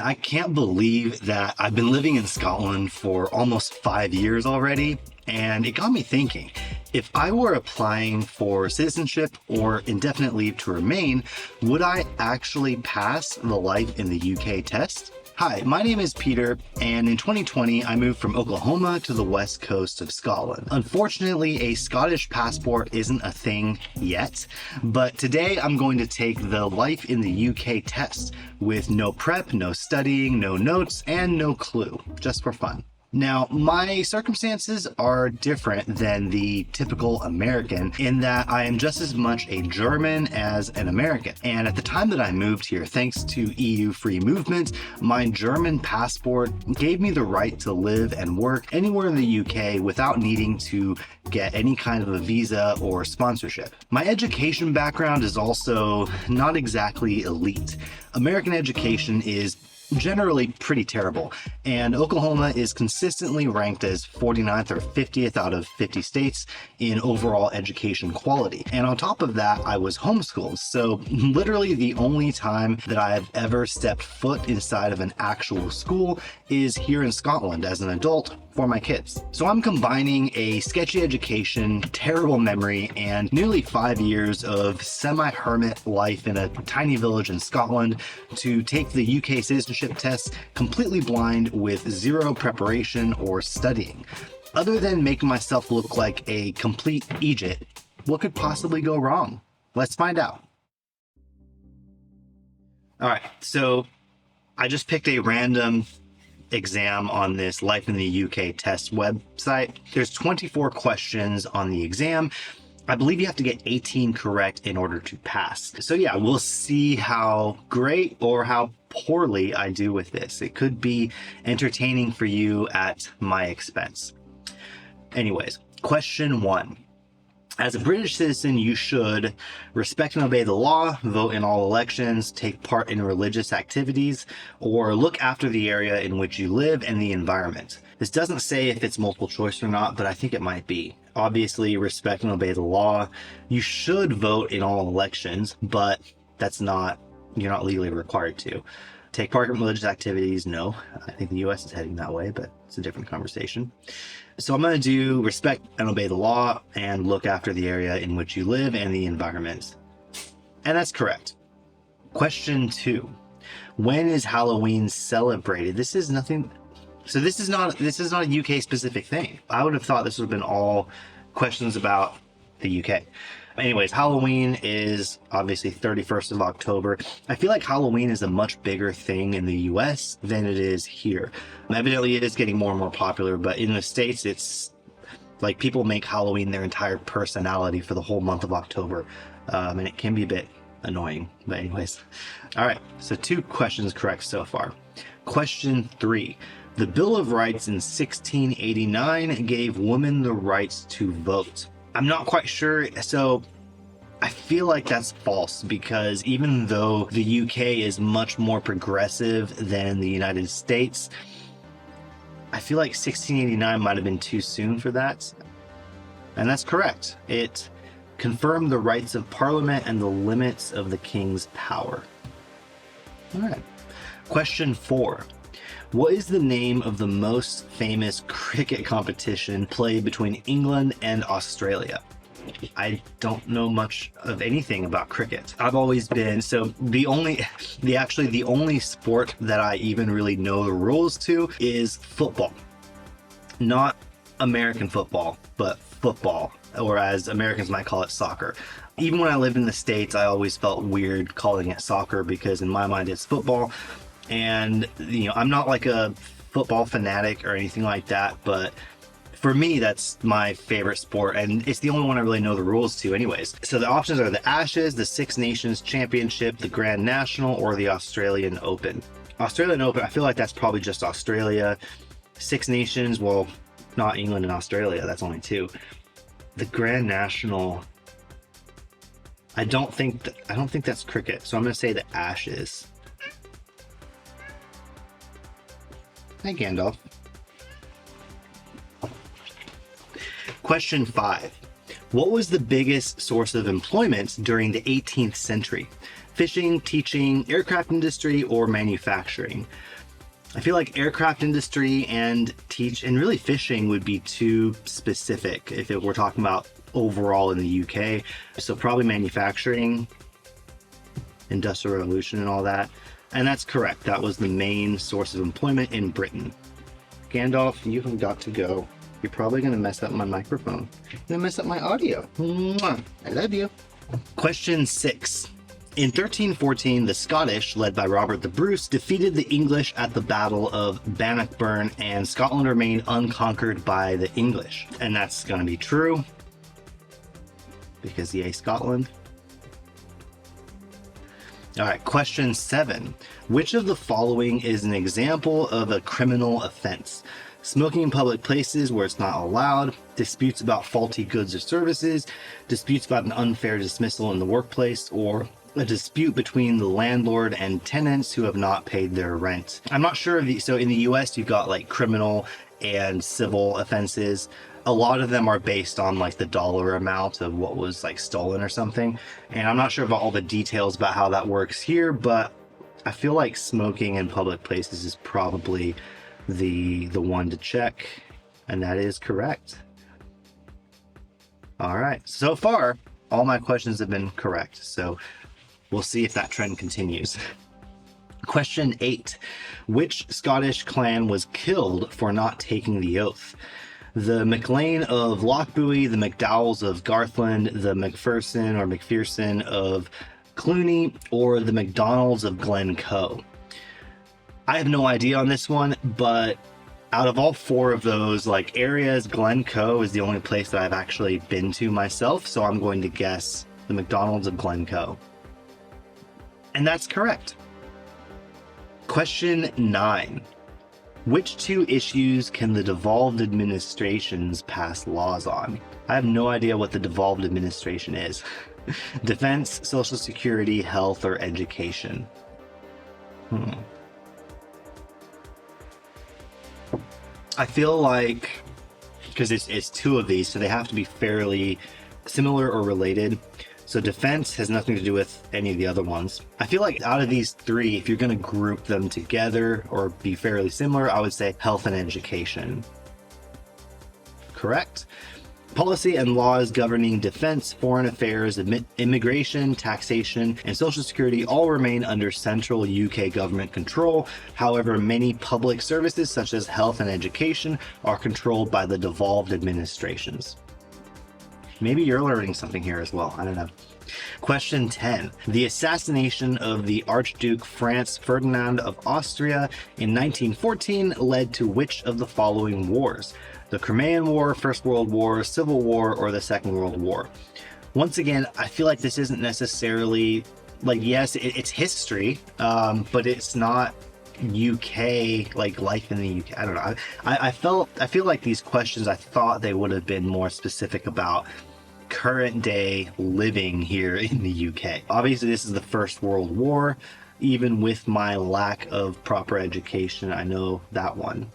I can't believe that I've been living in Scotland for almost 5 years already, and it got me thinking, if I were applying for citizenship or indefinite leave to remain, would I actually pass the life in the UK test? Hi, my name is Peter, and in 2020 I moved from Oklahoma to the west coast of Scotland. Unfortunately, a Scottish passport isn't a thing yet, but today I'm going to take the Life in the UK test with no prep, no studying, no notes, and no clue, just for fun. Now, my circumstances are different than the typical American in that I am just as much a German as an American. And at the time that I moved here, thanks to EU free movement, my German passport gave me the right to live and work anywhere in the UK without needing to get any kind of a visa or sponsorship. My education background is also not exactly elite. American education is generally pretty terrible, and Oklahoma is consistently ranked as 49th or 50th out of 50 states in overall education quality. And on top of that, I was homeschooled, so literally the only time that I have ever stepped foot inside of an actual school is here in Scotland as an adult for my kids. So I'm combining a sketchy education, terrible memory, and nearly 5 years of semi-hermit life in a tiny village in Scotland to take the UK citizenship test completely blind with zero preparation or studying. Other than making myself look like a complete idiot, what could possibly go wrong? Let's find out. All right, so I just picked a random exam on this Life in the UK test website. There's 24 questions on the exam. I believe you have to get 18 correct in order to pass. So yeah, we'll see how great or how poorly I do with this. It could be entertaining for you at my expense. Anyways, question 1. As a British citizen, you should respect and obey the law, vote in all elections, take part in religious activities, or look after the area in which you live and the environment. This doesn't say if it's multiple choice or not, but I think it might be. Obviously, respect and obey the law. You should vote in all elections, but you're not legally required to. Take part in religious activities, no. I think the US is heading that way, but it's a different conversation. So I'm going to do respect and obey the law and look after the area in which you live and the environment. And that's correct. Question 2. When is Halloween celebrated? This is not a UK specific thing. I would have thought this would have been all questions about the UK. Anyways, Halloween is obviously 31st of October. I feel like Halloween is a much bigger thing in the US than it is here. Evidently, it is getting more and more popular, but in the States, it's like people make Halloween their entire personality for the whole month of October. And it can be a bit annoying, but anyways. All right, so 2 questions correct so far. Question 3. The Bill of Rights in 1689 gave women the rights to vote. I'm not quite sure, so I feel like that's false because even though the UK is much more progressive than the United States, I feel like 1689 might have been too soon for that. And that's correct. It confirmed the rights of Parliament and the limits of the King's power. All right. Question 4. What is the name of the most famous cricket competition played between England and Australia? I don't know much of anything about cricket. I've always been, so the only sport that I even really know the rules to is football. Not American football, but football, or as Americans might call it, soccer. Even when I lived in the States, I always felt weird calling it soccer because in my mind it's football. And, I'm not like a football fanatic or anything like that, but for me, that's my favorite sport, and it's the only one I really know the rules to anyways. So the options are the Ashes, the Six Nations Championship, the Grand National, or the Australian Open. Australian Open, I feel like that's probably just Australia. Six Nations, well, not England and Australia, that's only 2. The Grand National, I don't think that's cricket, so I'm going to say the Ashes. Hi, Gandalf. Question 5. What was the biggest source of employment during the 18th century? Fishing, teaching, aircraft industry, or manufacturing? I feel like aircraft industry and really fishing would be too specific if we're talking about overall in the UK. So probably manufacturing, industrial revolution and all that. And that's correct. That was the main source of employment in Britain. Gandalf, you have got to go. You're probably going to mess up my microphone. You're going to mess up my audio. Mwah. I love you. Question 6. In 1314, the Scottish, led by Robert the Bruce, defeated the English at the Battle of Bannockburn, and Scotland remained unconquered by the English. And that's going to be true, because yay, Scotland. All right, question 7. Which of the following is an example of a criminal offense? Smoking in public places where it's not allowed, disputes about faulty goods or services, disputes about an unfair dismissal in the workplace, or a dispute between the landlord and tenants who have not paid their rent. I'm not sure if so in the US you've got like criminal and civil offenses. A lot of them are based on like the dollar amount of what was like stolen or something. And I'm not sure about all the details about how that works here, but I feel like smoking in public places is probably the one to check, and that is correct. All right, so far all my questions have been correct, so we'll see if that trend continues. Question 8. Which Scottish clan was killed for not taking the oath? The MacLean of Lochbuie, the McDowells of Garthland, the McPherson of Cluny, or the McDonalds of Glencoe? I have no idea on this one, but out of all 4 of those like areas, Glencoe is the only place that I've actually been to myself, so I'm going to guess the McDonalds of Glencoe. And that's correct. Question 9. Which 2 issues can the devolved administrations pass laws on? I have no idea what the devolved administration is. Defense, Social Security, health, or education? I feel like, because it's 2 of these, so they have to be fairly similar or related. So defense has nothing to do with any of the other ones. I feel like out of these 3, if you're going to group them together or be fairly similar, I would say health and education. Correct. Policy and laws governing defense, foreign affairs, immigration, taxation, and social security all remain under central UK government control. However, many public services such as health and education are controlled by the devolved administrations. Maybe you're learning something here as well. I don't know. Question 10. The assassination of the Archduke Franz Ferdinand of Austria in 1914 led to which of the following wars? The Crimean War, First World War, Civil War, or the Second World War? Once again, I feel like this isn't necessarily, like, yes, it's history, but it's not UK, like life in the UK. I don't know. I feel like these questions, I thought they would have been more specific about current day living here in the UK. Obviously, this is the First World War. Even with my lack of proper education, I know that one.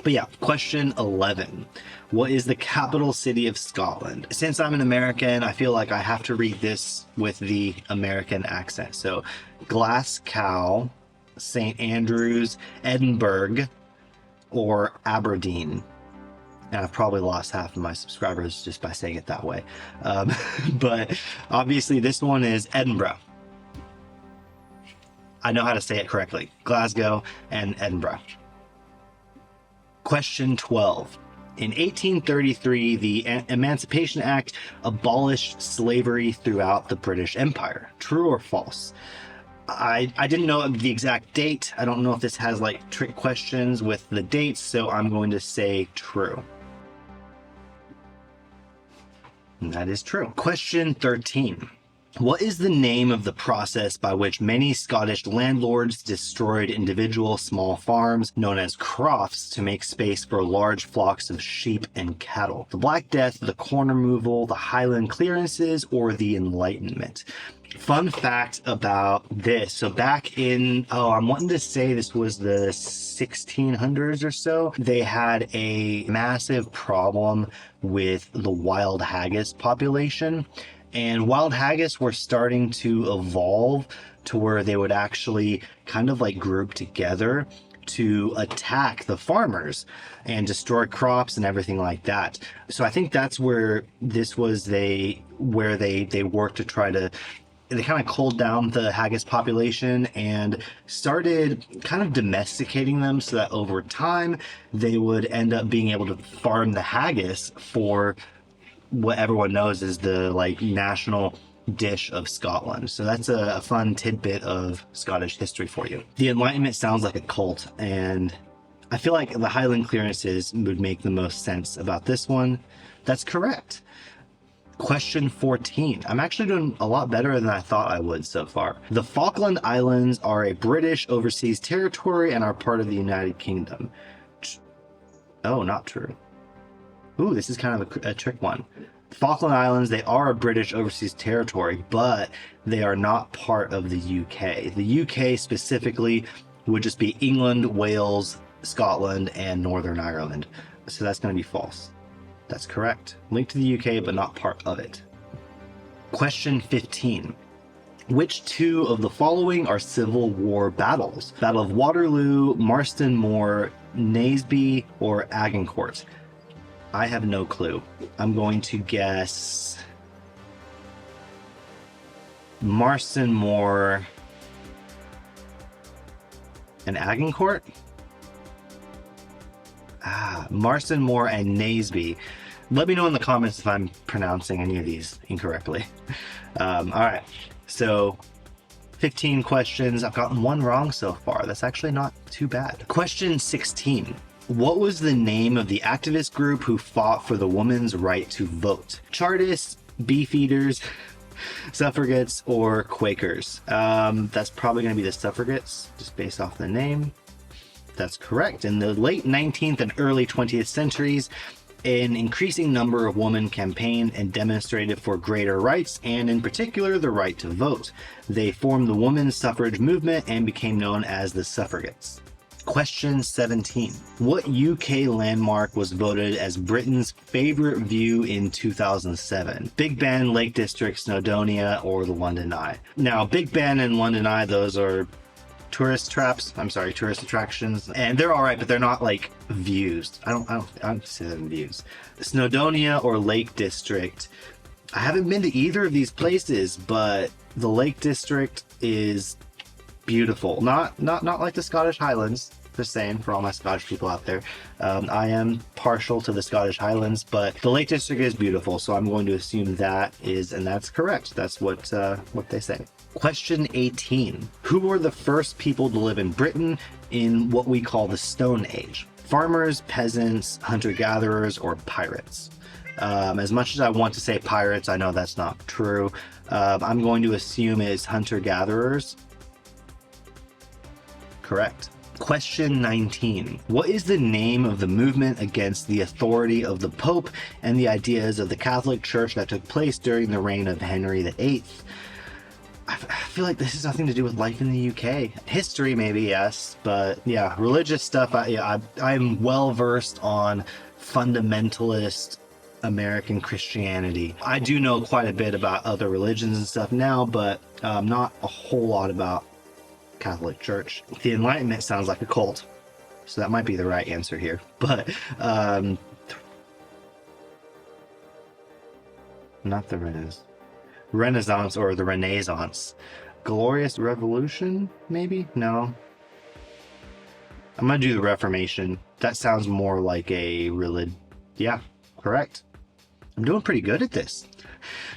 But yeah, question 11. What is the capital city of Scotland? Since I'm an American, I feel like I have to read this with the American accent. So Glasgow, St. Andrews, Edinburgh, or Aberdeen. And I've probably lost half of my subscribers just by saying it that way. But obviously this one is Edinburgh. I know how to say it correctly. Glasgow and Edinburgh. Question 12. In 1833, the Emancipation Act abolished slavery throughout the British Empire. True or false? I didn't know the exact date. I don't know if this has like trick questions with the dates, so I'm going to say true. And that is true. Question 13. What is the name of the process by which many Scottish landlords destroyed individual small farms known as crofts to make space for large flocks of sheep and cattle? The Black Death, the corn removal, the Highland clearances, or the Enlightenment? Fun fact about this. So back in, I'm wanting to say this was the 1600s or so, they had a massive problem with the wild haggis population. And wild haggis were starting to evolve to where they would actually kind of like group together to attack the farmers and destroy crops and everything like that. So I think that's where this was they worked to try to, they kind of culled down the haggis population and started kind of domesticating them so that over time they would end up being able to farm the haggis for what everyone knows is the like national dish of Scotland. So that's a fun tidbit of Scottish history for you. The Enlightenment sounds like a cult, and I feel like the Highland clearances would make the most sense about this one. That's correct. Question 14. I'm actually doing a lot better than I thought I would so far. The Falkland Islands are a British overseas territory and are part of the United Kingdom. Oh, not true. Ooh, this is kind of a trick one. Falkland Islands, they are a British overseas territory, but they are not part of the UK. The UK specifically would just be England, Wales, Scotland, and Northern Ireland. So that's going to be false. That's correct. Linked to the UK, but not part of it. Question 15. Which two of the following are Civil War battles? Battle of Waterloo, Marston Moor, Naseby, or Agincourt? I have no clue. I'm going to guess Marston Moor and Agincourt? Marston Moor and Naseby. Let me know in the comments if I'm pronouncing any of these incorrectly. All right, so 15 questions. I've gotten one wrong so far. That's actually not too bad. Question 16. What was the name of the activist group who fought for the woman's right to vote? Chartists, Beefeaters, Suffragettes, or Quakers? That's probably going to be the Suffragettes, just based off the name. That's correct. In the late 19th and early 20th centuries, an increasing number of women campaigned and demonstrated for greater rights, and in particular, the right to vote. They formed the women's suffrage movement and became known as the Suffragettes. Question 17. What UK landmark was voted as Britain's favorite view in 2007? Big Ben, Lake District, Snowdonia, or the London Eye? Now, Big Ben and London Eye, those are tourist attractions, and they're all right, but they're not like views. I don't say them views. Snowdonia or Lake District. I haven't been to either of these places, but the Lake District is beautiful. Not like the Scottish Highlands. Just saying, for all my Scottish people out there, I am partial to the Scottish Highlands, but the Lake District is beautiful, so I'm going to assume that is, and that's correct. That's what they say. Question 18. Who were the first people to live in Britain in what we call the Stone Age? Farmers, peasants, hunter-gatherers, or pirates? As much as I want to say pirates, I know that's not true. I'm going to assume it's hunter-gatherers. Correct. Question 19. What is the name of the movement against the authority of the Pope and the ideas of the Catholic Church that took place during the reign of Henry VIII? I feel like this has nothing to do with life in the UK. History, maybe, yes, but yeah, religious stuff, I'm well versed on fundamentalist American Christianity. I do know quite a bit about other religions and stuff now, but not a whole lot about Catholic Church. The Enlightenment sounds like a cult, so that might be the right answer here, but not the Renaissance or the Renaissance. Glorious Revolution, maybe? No. I'm gonna do the Reformation. That sounds more like a religion. Yeah, correct. I'm doing pretty good at this.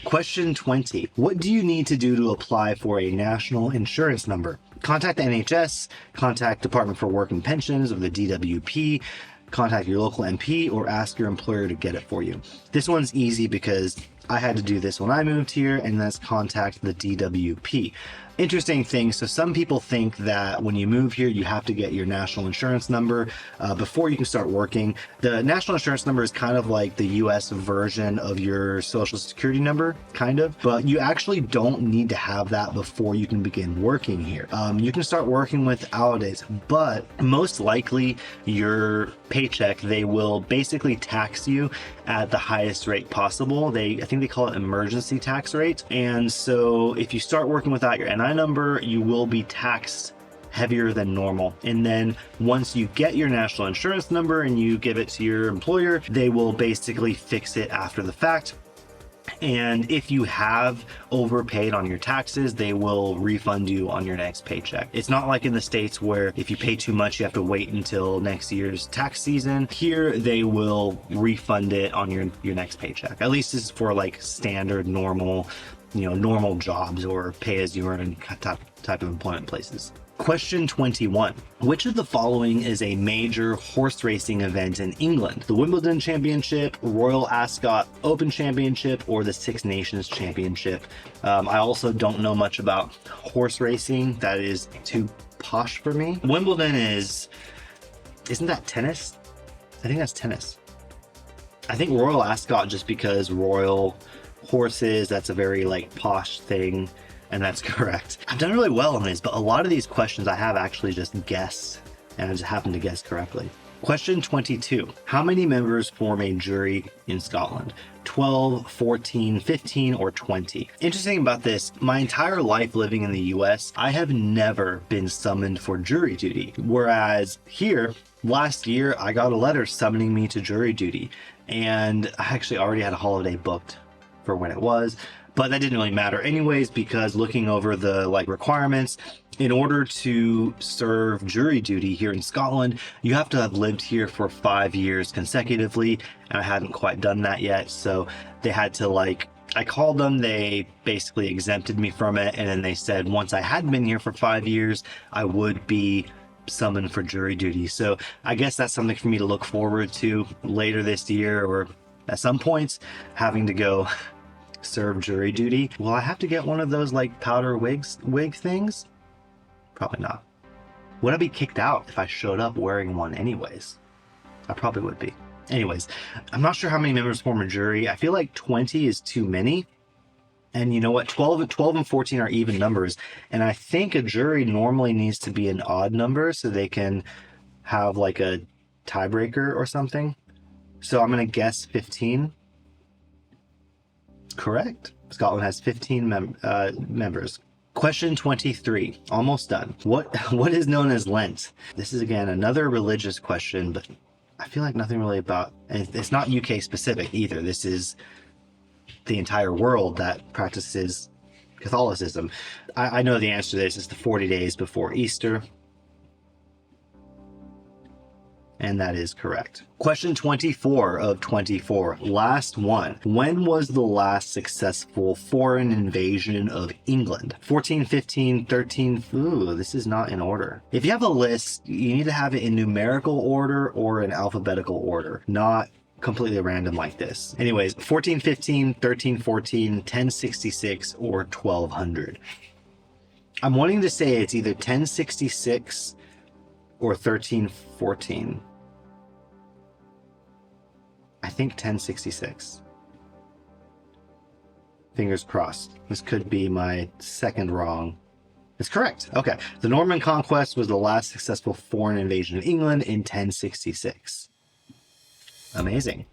Question 20. What do you need to do to apply for a national insurance number? Contact the NHS, contact Department for Work and Pensions of the DWP, contact your local MP, or ask your employer to get it for you. This one's easy because I had to do this when I moved here, and that's contact the DWP. Interesting thing, so some people think that when you move here, you have to get your national insurance number before you can start working. The national insurance number is kind of like the US version of your social security number, kind of, but you actually don't need to have that before you can begin working here. You can start working without it, but most likely your paycheck, they will basically tax you at the highest rate possible. I think they call it emergency tax rate. And so if you start working without your NI number, you will be taxed heavier than normal. And then once you get your national insurance number and you give it to your employer, they will basically fix it after the fact. And if you have overpaid on your taxes, they will refund you on your next paycheck. It's not like in the States where if you pay too much, you have to wait until next year's tax season. Here, they will refund it on your next paycheck. At least this is for like standard, normal, normal jobs or pay as you earn type of employment places. Question 21. Which of the following is a major horse racing event in England? The Wimbledon Championship, Royal Ascot Open Championship, or the Six Nations Championship? I also don't know much about horse racing. That is too posh for me. Wimbledon isn't that tennis? I think that's tennis. I think Royal Ascot, just because royal horses, that's a very like posh thing. And that's correct. I've done really well on this, but a lot of these questions I have actually just guessed, and I just happened to guess correctly. Question 22. How many members form a jury in Scotland? 12, 14, 15, or 20? Interesting about this, my entire life living in the US, I have never been summoned for jury duty. Whereas here, last year, I got a letter summoning me to jury duty, and I actually already had a holiday booked for when it was. But that didn't really matter anyways, because looking over the requirements, in order to serve jury duty here in Scotland, you have to have lived here for 5 years consecutively, and I hadn't quite done that yet. So they had to I called them, they basically exempted me from it, and then they said once I had been here for 5 years, I would be summoned for jury duty. So I guess that's something for me to look forward to later this year, or at some points, having to go serve jury duty. Will I have to get one of those powder wig things? Probably not. Would I be kicked out if I showed up wearing one anyways? I probably would be. Anyways, I'm not sure how many members form a jury. I feel like 20 is too many. And you know what? 12 and 14 are even numbers. And I think a jury normally needs to be an odd number so they can have a tiebreaker or something. So I'm going to guess 15. Correct. Scotland has 15 members. Question 23, almost done. What is known as Lent? This is again another religious question, but I feel like nothing really about, and it's not UK specific either. This is the entire world that practices Catholicism. I know the answer to this is the 40 days before Easter. And that is correct. Question 24 of 24, last one. When was the last successful foreign invasion of England? 14, 15, 13, ooh, this is not in order. If you have a list, you need to have it in numerical order or in alphabetical order, not completely random like this. Anyways, 14, 15, 13, 14, 1066, or 1200. I'm wanting to say it's either 1066 or 1314. I think 1066. Fingers crossed. This could be my second wrong. It's correct. Okay. The Norman Conquest was the last successful foreign invasion of England in 1066. Amazing.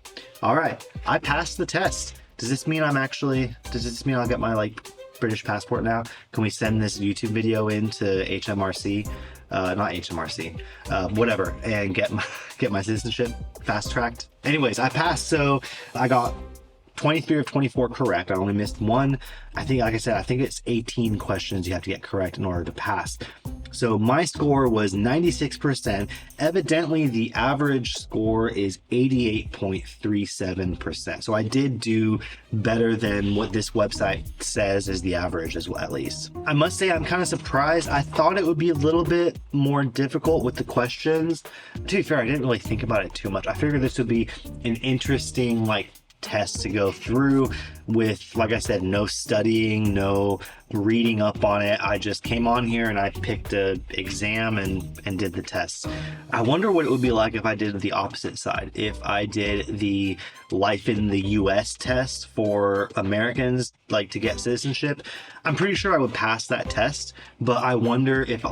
All right. I passed the test. Does this mean I'll get my British passport now? Can we send this YouTube video into HMRC? Not HMRC, whatever, and get my citizenship fast-tracked. Anyways, I passed, so I got 23 of 24 correct. I only missed one. I think, like I said, I think it's 18 questions you have to get correct in order to pass. So my score was 96%. Evidently, the average score is 88.37%. So I did do better than what this website says is the average as well, at least. I must say I'm kind of surprised. I thought it would be a little bit more difficult with the questions. To be fair, I didn't really think about it too much. I figured this would be an interesting, test to go through with, like I said, no studying, no reading up on it. I just came on here and I picked an exam and did the test. I wonder what it would be like if I did the opposite side. If I did the life in the US test for Americans, to get citizenship. I'm pretty sure I would pass that test, but I wonder if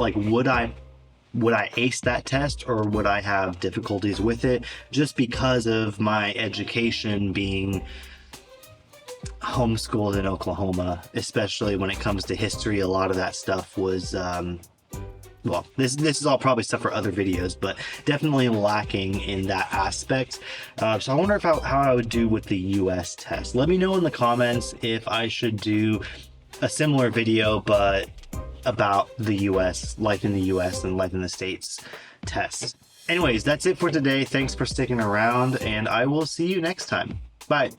would I ace that test or would I have difficulties with it, just because of my education being homeschooled in Oklahoma, especially when it comes to history. A lot of that stuff was well, this is all probably stuff for other videos, but definitely lacking in that aspect. So I wonder if how I would do with the US test. Let me know in the comments if I should do a similar video, but about the US, life in the US and life in the States tests. Anyways, that's it for today. Thanks for sticking around, and I will see you next time. Bye.